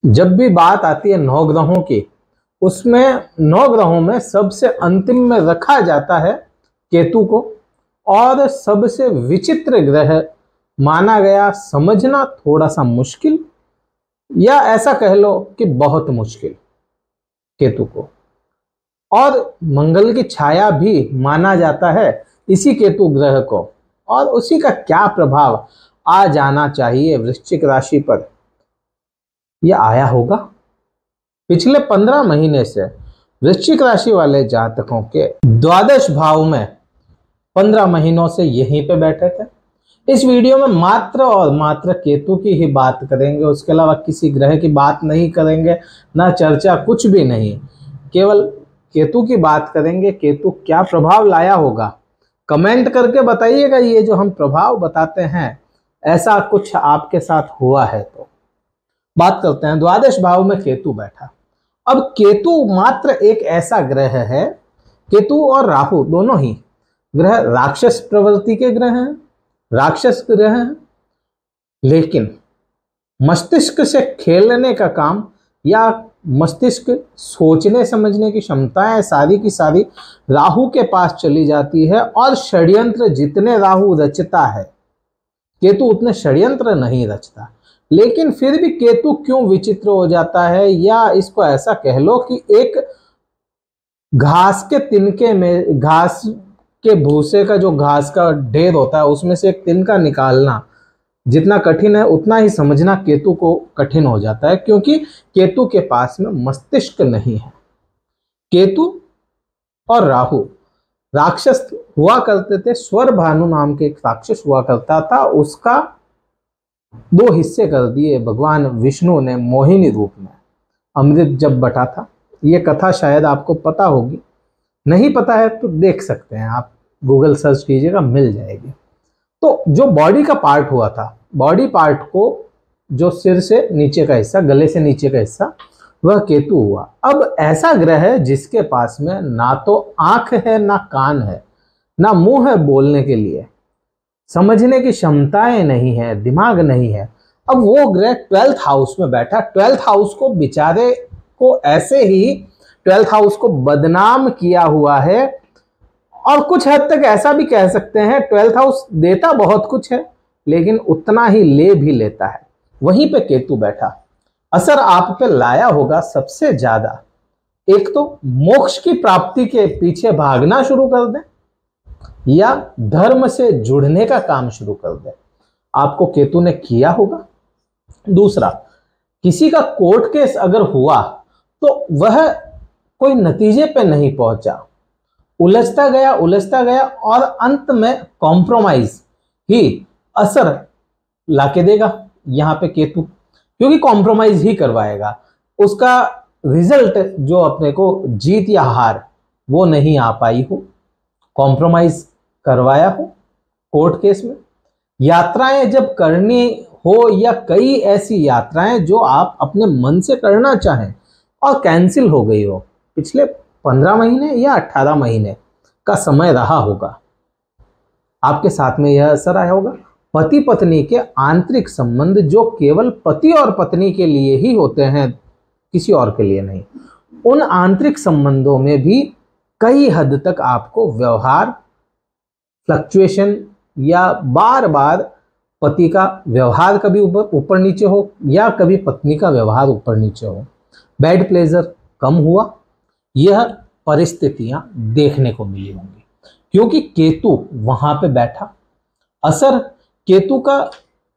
जब भी बात आती है नौ ग्रहों की, उसमें नौ ग्रहों में सबसे अंतिम में रखा जाता है केतु को, और सबसे विचित्र ग्रह माना गया, समझना थोड़ा सा मुश्किल या ऐसा कह लो कि बहुत मुश्किल केतु को। और मंगल की छाया भी माना जाता है इसी केतु ग्रह को, और उसी का क्या प्रभाव आ जाना चाहिए वृश्चिक राशि पर, यह आया होगा। पिछले 15 महीने से वृश्चिक राशि वाले जातकों के द्वादश भाव में 15 महीनों से यहीं पे बैठे थे। इस वीडियो में मात्र और मात्र केतु की ही बात करेंगे, उसके अलावा किसी ग्रह की बात नहीं करेंगे, ना चर्चा, कुछ भी नहीं, केवल केतु की बात करेंगे। केतु क्या प्रभाव लाया होगा, कमेंट करके बताइएगा। ये जो हम प्रभाव बताते हैं, ऐसा कुछ आपके साथ हुआ है तो। बात करते हैं, द्वादश भाव में केतु बैठा। अब केतु मात्र एक ऐसा ग्रह है, केतु और राहु दोनों ही ग्रह राक्षस प्रवृत्ति के ग्रह हैं, राक्षस ग्रह हैं, लेकिन मस्तिष्क से खेलने का काम या मस्तिष्क सोचने समझने की क्षमताएं सारी की सारी राहु के पास चली जाती है। और षड्यंत्र जितने राहु रचता है, केतु उतने षड्यंत्र नहीं रचता। लेकिन फिर भी केतु क्यों विचित्र हो जाता है, या इसको ऐसा कह लो कि एक घास के तिनके में, घास के भूसे का जो घास का ढेर होता है, उसमें से एक तिनका निकालना जितना कठिन है, उतना ही समझना केतु को कठिन हो जाता है, क्योंकि केतु के पास में मस्तिष्क नहीं है। केतु और राहु राक्षस हुआ करते थे। स्वर भानु नाम के एक राक्षस हुआ करता था, उसका 2 हिस्से कर दिए भगवान विष्णु ने मोहिनी रूप में, अमृत जब बटा था। ये कथा शायद आपको पता होगी, नहीं पता है तो देख सकते हैं आप, गूगल सर्च कीजिएगा, मिल जाएगी। तो जो बॉडी का पार्ट हुआ था, बॉडी पार्ट को, जो सिर से नीचे का हिस्सा, गले से नीचे का हिस्सा, वह केतु हुआ। अब ऐसा ग्रह है जिसके पास में ना तो आंख है, ना कान है, ना मुंह है बोलने के लिए, समझने की क्षमताएं नहीं है, दिमाग नहीं है। अब वो ग्रह 12th हाउस में बैठा। 12th हाउस को बेचारे को ऐसे ही 12th हाउस को बदनाम किया हुआ है, और कुछ हद तक ऐसा भी कह सकते हैं 12th हाउस देता बहुत कुछ है, लेकिन उतना ही ले भी लेता है। वहीं पे केतु बैठा, असर आप पे लाया होगा सबसे ज्यादा। एक तो मोक्ष की प्राप्ति के पीछे भागना शुरू कर दें, या धर्म से जुड़ने का काम शुरू कर दे, आपको केतु ने किया होगा। दूसरा, किसी का कोर्ट केस अगर हुआ तो वह कोई नतीजे पे नहीं पहुंचा, उलझता गया और अंत में कॉम्प्रोमाइज ही असर लाके देगा यहां पे केतु, क्योंकि कॉम्प्रोमाइज ही करवाएगा। उसका रिजल्ट जो अपने को जीत या हार वो नहीं आ पाई हो, कॉम्प्रोमाइज करवाया हो कोर्ट केस में। यात्राएं जब करनी हो, या कई ऐसी यात्राएं जो आप अपने मन से करना चाहें और कैंसिल हो गई हो, पिछले 15 महीने या 18 महीने का समय रहा होगा, आपके साथ में यह असर आया होगा। पति पत्नी के आंतरिक संबंध जो केवल पति और पत्नी के लिए ही होते हैं, किसी और के लिए नहीं, उन आंतरिक संबंधों में भी कई हद तक आपको व्यवहार फ्लक्चुएशन, या बार बार पति का व्यवहार कभी ऊपर नीचे हो, या कभी पत्नी का व्यवहार ऊपर नीचे हो, बेड प्लेजर कम हुआ, यह परिस्थितियां देखने को मिली होंगी, क्योंकि केतु वहां पे बैठा। असर केतु का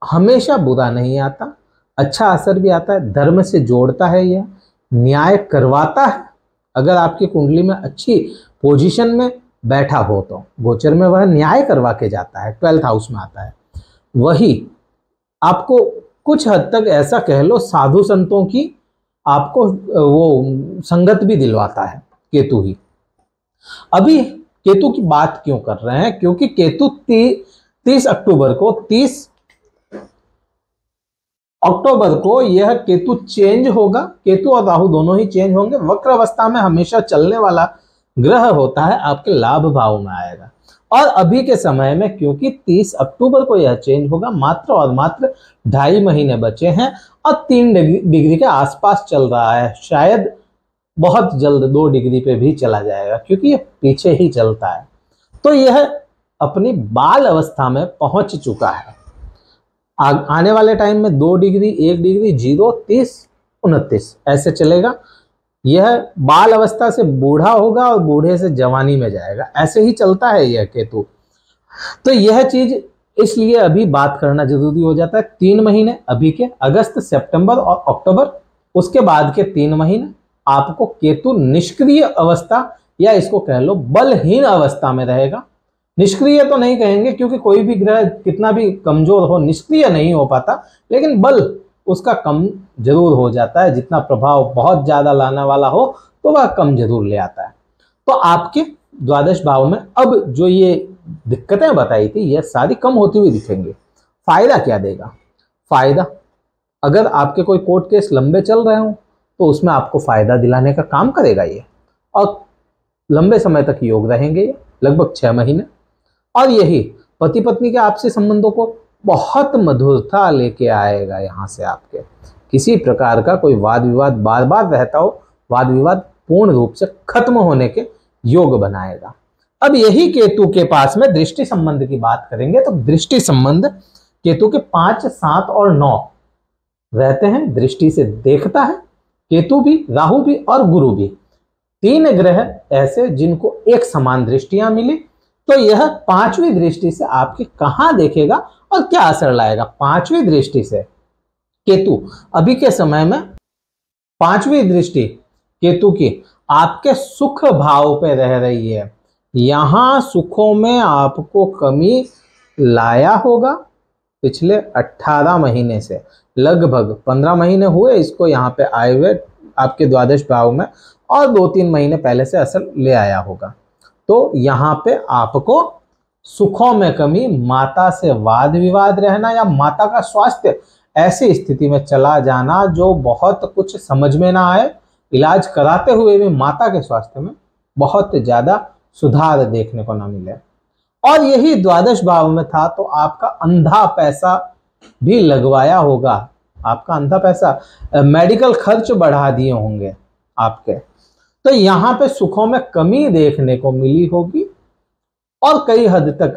हमेशा बुरा नहीं आता, अच्छा असर भी आता है। धर्म से जोड़ता है, यह न्याय करवाता है। अगर आपकी कुंडली में अच्छी पोजीशन में बैठा हो तो गोचर में वह न्याय करवा के जाता है, 12th हाउस में आता है। वही आपको कुछ हद तक ऐसा कह लो साधु संतों की आपको वो संगत भी दिलवाता है केतु ही। अभी केतु की बात क्यों कर रहे हैं, क्योंकि केतु 30 अक्टूबर को यह केतु चेंज होगा। केतु और राहु दोनों ही चेंज होंगे। वक्र अवस्था में हमेशा चलने वाला ग्रह होता है, आपके लाभ भाव में आएगा। और अभी के समय में क्योंकि 30 अक्टूबर को यह चेंज होगा, मात्र और मात्र 2.5 महीने बचे हैं और 3 डिग्री के आसपास चल रहा है। शायद बहुत जल्द 2 डिग्री पे भी चला जाएगा क्योंकि ये पीछे ही चलता है। तो यह अपनी बाल अवस्था में पहुंच चुका है। आने वाले टाइम में 2 डिग्री, 1 डिग्री, 0, 30, 29 ऐसे चलेगा। यह बाल अवस्था से बूढ़ा होगा और बूढ़े से जवानी में जाएगा, ऐसे ही चलता है यह केतु। तो यह चीज इसलिए अभी बात करना जरूरी हो जाता है। 3 महीने अभी के अगस्त, सितंबर और अक्टूबर, उसके बाद के 3 महीने आपको केतु निष्क्रिय अवस्था या इसको कह लो बलहीन अवस्था में रहेगा। निष्क्रिय तो नहीं कहेंगे क्योंकि कोई भी ग्रह कितना भी कमजोर हो निष्क्रिय नहीं हो पाता, लेकिन बल उसका कम जरूर हो जाता है। जितना प्रभाव बहुत ज्यादा लाने वाला हो तो वह कम जरूर ले आता है। तो आपके द्वादश भाव में अब जो ये दिक्कतें बताई थी यह सारी कम होती हुई दिखेंगी। फायदा क्या देगा? फायदा, अगर आपके कोई कोर्ट केस लंबे चल रहे हो तो उसमें आपको फायदा दिलाने का काम करेगा ये, और लंबे समय तक योग रहेंगे ये, लगभग 6 महीने। और यही पति पत्नी के आपसी संबंधों को बहुत मधुरता लेके आएगा। यहाँ से आपके किसी प्रकार का कोई वाद विवाद बार बार रहता हो, वाद विवाद पूर्ण रूप से खत्म होने के योग बनाएगा। अब यही केतु के पास में दृष्टि संबंध की बात करेंगे। तो दृष्टि संबंध केतु के 5, 7 और 9 रहते हैं, दृष्टि से देखता है केतु भी, राहु भी और गुरु भी। 3 ग्रह ऐसे जिनको एक समान दृष्टियां मिली। तो यह 5वीं दृष्टि से आपके कहां देखेगा और क्या असर लाएगा? 5वीं दृष्टि से केतु अभी के समय में 5वीं दृष्टि केतु की आपके सुख भाव पे रह रही है। यहां सुखों में आपको कमी लाया होगा पिछले 18 महीने से, लगभग 15 महीने हुए इसको यहाँ पे आए हुए आपके द्वादश भाव में, और 2-3 महीने पहले से असर ले आया होगा। तो यहाँ पे आपको सुखों में कमी, माता से वाद विवाद रहना या माता का स्वास्थ्य ऐसी स्थिति में चला जाना जो बहुत कुछ समझ में ना आए, इलाज कराते हुए भी माता के स्वास्थ्य में बहुत ज्यादा सुधार देखने को ना मिले। और यही द्वादश भाव में था तो आपका अंधा पैसा भी लगवाया होगा। आपका अंधा पैसा, मेडिकल खर्च बढ़ा दिए होंगे आपके। तो यहाँ पे सुखों में कमी देखने को मिली होगी। और कई हद तक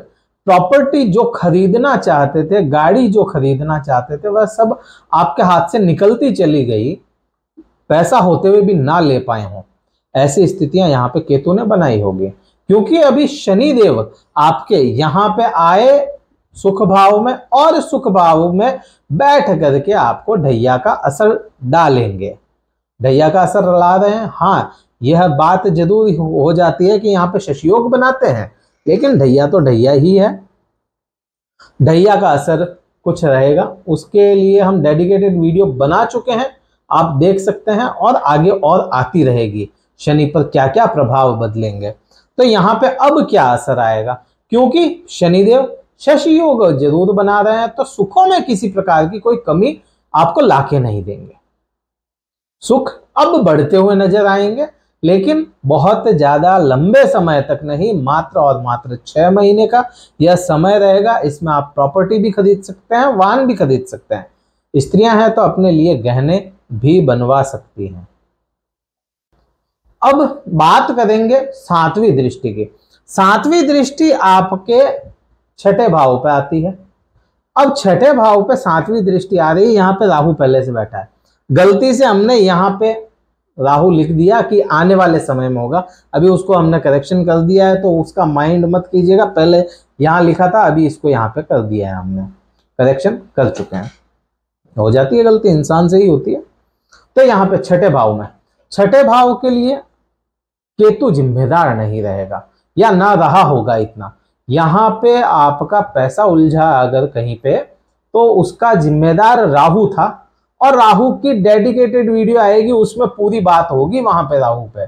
प्रॉपर्टी जो खरीदना चाहते थे, गाड़ी जो खरीदना चाहते थे, वह सब आपके हाथ से निकलती चली गई, पैसा होते हुए भी ना ले पाए हों। ऐसी स्थितियां यहाँ पे केतु ने बनाई होगी। क्योंकि अभी शनिदेव आपके यहाँ पे आए सुख भाव में और सुख भाव में बैठ करके आपको ढैया का असर डालेंगे। ढैया का असर ला रहे हैं। हाँ, यह बात जरूर हो जाती है कि यहाँ पे शशि योग बनाते हैं, लेकिन ढैया तो ढैया ही है। ढैया का असर कुछ रहेगा, उसके लिए हम डेडिकेटेड वीडियो बना चुके हैं, आप देख सकते हैं। और आगे और आती रहेगी शनि पर क्या क्या प्रभाव बदलेंगे। तो यहाँ पे अब क्या असर आएगा, क्योंकि शनिदेव शशि योग जरूर बना रहे हैं, तो सुखों में किसी प्रकार की कोई कमी आपको लाके नहीं देंगे। सुख अब बढ़ते हुए नजर आएंगे, लेकिन बहुत ज्यादा लंबे समय तक नहीं, मात्र और मात्र 6 महीने का यह समय रहेगा। इसमें आप प्रॉपर्टी भी खरीद सकते हैं, वाहन भी खरीद सकते हैं। स्त्रियां हैं तो अपने लिए गहने भी बनवा सकती हैं। अब बात करेंगे 7वीं दृष्टि की। 7वीं दृष्टि आपके 6ठे भाव पे आती है। अब 6ठे भाव पे 7वीं दृष्टि आ रही है। यहाँ पे राहु पहले से बैठा है। गलती से हमने यहाँ पे राहु लिख दिया कि आने वाले समय में होगा, अभी उसको हमने करेक्शन कर दिया है, तो उसका माइंड मत कीजिएगा। पहले यहाँ लिखा था, अभी इसको यहाँ पे कर दिया है, हमने करेक्शन कर चुके हैं। हो जाती है गलती, इंसान से ही होती है। तो यहाँ पे 6ठे भाव में, 6ठे भाव के लिए केतु जिम्मेदार नहीं रहेगा या ना रहा होगा इतना। यहाँ पे आपका पैसा उलझा अगर कहीं पे, तो उसका जिम्मेदार राहु था, और राहु की डेडिकेटेड वीडियो आएगी, उसमें पूरी बात होगी वहां पे राहु पे।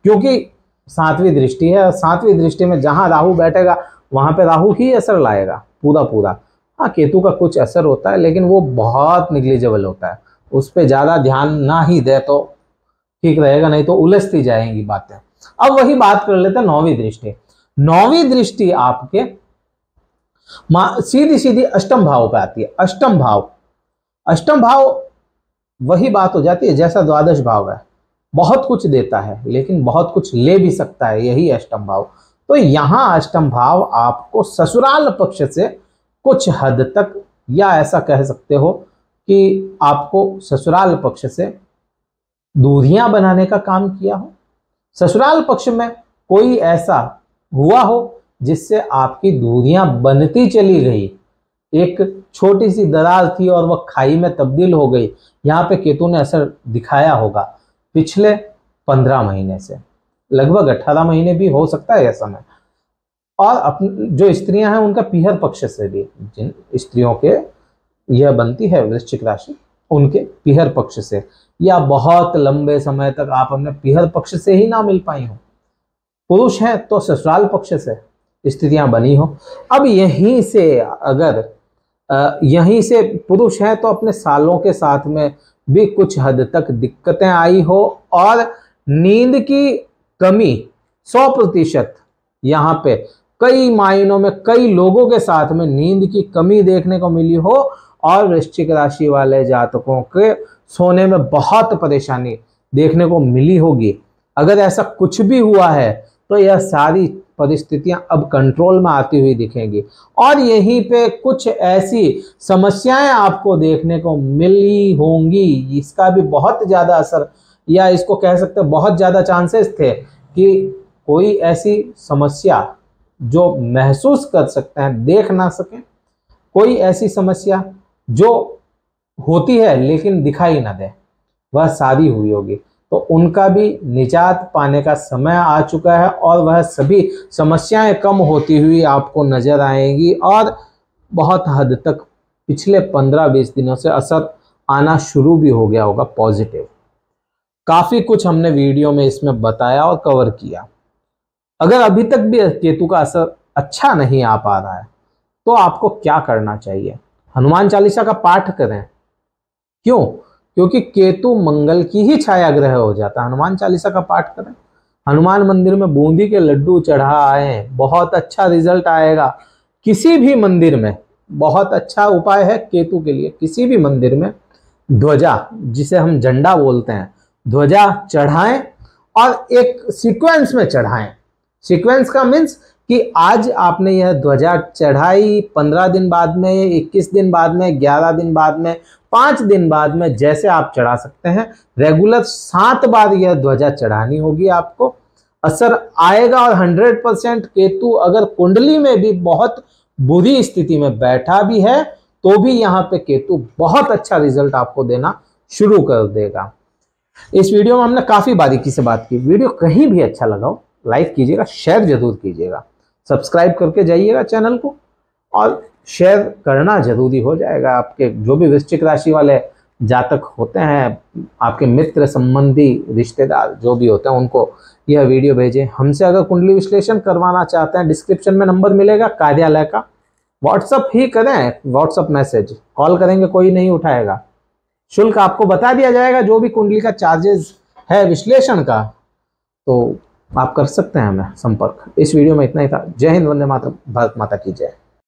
क्योंकि 7वीं दृष्टि है, 7वीं दृष्टि में जहां राहु बैठेगा वहां पे राहु ही असर लाएगा पूरा पूरा। हाँ, केतु का कुछ असर होता है, लेकिन वो बहुत निग्लिजिबल होता है, उस पर ज्यादा ध्यान ना ही दे तो ठीक रहेगा, नहीं तो उलझती जाएंगी बातें। अब वही बात कर लेते हैं 9वीं दृष्टि। 9वीं दृष्टि आपके सीधी सीधी अष्टम भाव पे आती है। अष्टम भाव वही बात हो जाती है जैसा द्वादश भाव है, बहुत कुछ देता है लेकिन बहुत कुछ ले भी सकता है, यही अष्टम भाव। तो यहां अष्टम भाव आपको ससुराल पक्ष से कुछ हद तक, या ऐसा कह सकते हो कि आपको ससुराल पक्ष से दूरियां बनाने का काम किया हो। ससुराल पक्ष में कोई ऐसा हुआ हो जिससे आपकी दूरियां बनती चली गई, एक छोटी सी दरार थी और वह खाई में तब्दील हो गई। यहाँ पे केतु ने असर दिखाया होगा पिछले 15 महीने से, लगभग 18 महीने भी हो सकता है यह समय। और जो स्त्रियां हैं उनका पीहर पक्ष से भी, जिन स्त्रियों के यह बनती है वृश्चिक राशि, उनके पीहर पक्ष से, या बहुत लंबे समय तक आप अपने पीहर पक्ष से ही ना मिल पाई हो। पुरुष हैं तो ससुराल पक्ष से स्थितियां बनी हो। अब यहीं से अगर यहीं से पुरुष हैं तो अपने सालों के साथ में भी कुछ हद तक दिक्कतें आई हो, और नींद की कमी 100% यहाँ पे कई मायनों में कई लोगों के साथ में नींद की कमी देखने को मिली हो, और वृश्चिक राशि वाले जातकों के सोने में बहुत परेशानी देखने को मिली होगी। अगर ऐसा कुछ भी हुआ है तो यह सारी परिस्थितियां अब कंट्रोल में आती हुई दिखेंगी, और यहीं पे कुछ ऐसी समस्याएं आपको देखने को मिली होंगी, इसका भी बहुत ज़्यादा असर, या इसको कह सकते हैं बहुत ज़्यादा चांसेस थे कि कोई ऐसी समस्या जो महसूस कर सकते हैं देख ना सकें, कोई ऐसी समस्या जो होती है लेकिन दिखाई ना दे, वह सारी हुई होगी। तो उनका भी निजात पाने का समय आ चुका है, और वह सभी समस्याएं कम होती हुई आपको नजर आएंगी, और बहुत हद तक पिछले 15-20 दिनों से असर आना शुरू भी हो गया होगा पॉजिटिव। काफी कुछ हमने वीडियो में इसमें बताया और कवर किया। अगर अभी तक भी केतु का असर अच्छा नहीं आ पा रहा है तो आपको क्या करना चाहिए? हनुमान चालीसा का पाठ करें। क्यों? क्योंकि केतु मंगल की ही छाया ग्रह हो जाता है। हनुमान चालीसा का पाठ करें, हनुमान मंदिर में बूंदी के लड्डू चढ़ाएं, बहुत अच्छा रिजल्ट आएगा। किसी भी मंदिर में बहुत अच्छा उपाय है केतु के लिए, किसी भी मंदिर में ध्वजा, जिसे हम झंडा बोलते हैं, ध्वजा चढ़ाएं और एक सीक्वेंस में चढ़ाएं। सीक्वेंस का मीन्स कि आज आपने यह ध्वजा चढ़ाई, 15 दिन बाद में, 21 दिन बाद में, 11 दिन बाद में, 5 दिन बाद में, जैसे आप चढ़ा सकते हैं। रेगुलर 7 बार यह ध्वजा चढ़ानी होगी आपको, असर आएगा। और 100% केतु अगर कुंडली में भी बहुत बुरी स्थिति में बैठा भी है तो भी यहाँ पे केतु बहुत अच्छा रिजल्ट आपको देना शुरू कर देगा। इस वीडियो में हमने काफी बारीकी से बात की। वीडियो कहीं भी अच्छा लगा हो लाइक कीजिएगा, शेयर जरूर कीजिएगा, सब्सक्राइब करके जाइएगा चैनल को, और शेयर करना जरूरी हो जाएगा। आपके जो भी वृश्चिक राशि वाले जातक होते हैं, आपके मित्र, संबंधी, रिश्तेदार जो भी होते हैं, उनको यह वीडियो भेजें। हमसे अगर कुंडली विश्लेषण करवाना चाहते हैं, डिस्क्रिप्शन में नंबर मिलेगा कार्यालय का, व्हाट्सअप ही करें, व्हाट्सअप मैसेज, कॉल करेंगे कोई नहीं उठाएगा। शुल्क आपको बता दिया जाएगा, जो भी कुंडली का चार्जेस है विश्लेषण का, तो आप कर सकते हैं हमें संपर्क। इस वीडियो में इतना ही था। जय हिंद, वंदे मातरम, भारत माता की जय।